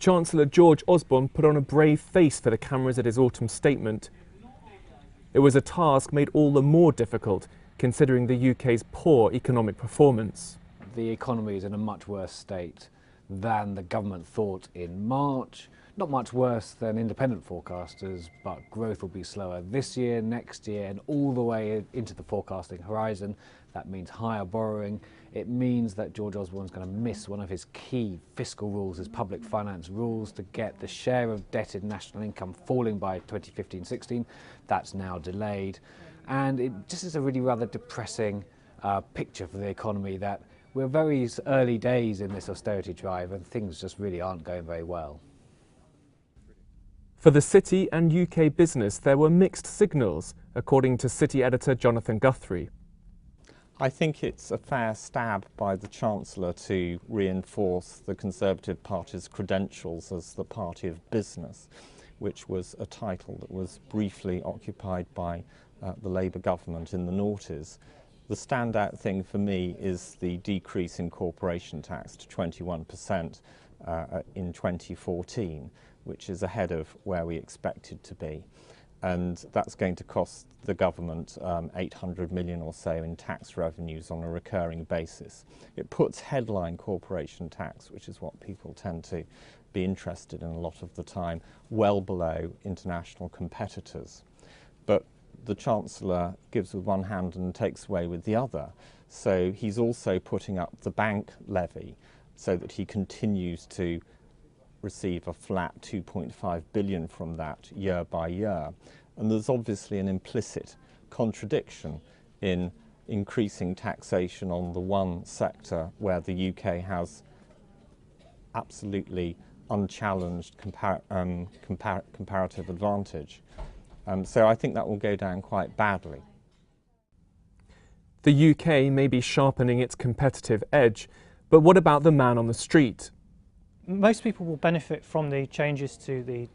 Chancellor George Osborne put on a brave face for the cameras at his autumn statement. It was a task made all the more difficult, considering the UK's poor economic performance. The economy is in a much worse state than the government thought in March. Not much worse than independent forecasters, but growth will be slower this year, next year, and all the way into the forecasting horizon. That means higher borrowing. It means that George Osborne is going to miss one of his key fiscal rules, his public finance rules, to get the share of debt in national income falling by 2015-16. That's now delayed. And it just is a really rather depressing picture for the economy, that we're very early days in this austerity drive and things just really aren't going very well. For the City and UK business, there were mixed signals, according to City editor Jonathan Guthrie. I think it's a fair stab by the Chancellor to reinforce the Conservative Party's credentials as the party of business, which was a title that was briefly occupied by the Labour government in the noughties. The standout thing for me is the decrease in corporation tax to 21% in 2014, which is ahead of where we expected to be. And that's going to cost the government 800 million or so in tax revenues on a recurring basis. It puts headline corporation tax, which is what people tend to be interested in a lot of the time, well below international competitors. But the Chancellor gives with one hand and takes away with the other. So he's also putting up the bank levy so that he continues to receive a flat 2.5 billion from that year by year. And there's obviously an implicit contradiction in increasing taxation on the one sector where the UK has absolutely unchallenged comparative advantage. So I think that will go down quite badly. The UK may be sharpening its competitive edge, but what about the man on the street? Most people will benefit from the changes to the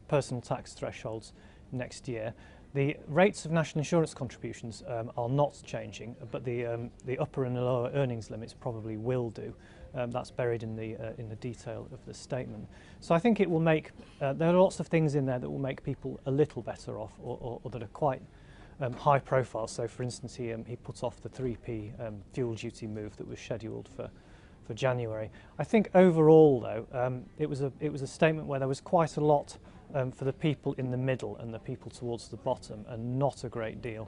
personal tax thresholds next year. The rates of national insurance contributions are not changing, but the upper and the lower earnings limits probably will do. That's buried in the detail of the statement. So I think it will make, there are lots of things in there that will make people a little better off, or that are quite high profile. So for instance, he put off the 3p fuel duty move that was scheduled for January. I think overall though, it was a statement where there was quite a lot for the people in the middle and the people towards the bottom, and not a great deal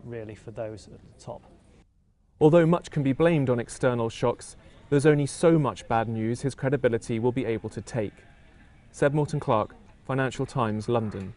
really for those at the top. Although much can be blamed on external shocks, there's only so much bad news his credibility will be able to take. Seb Morton-Clark, Financial Times, London.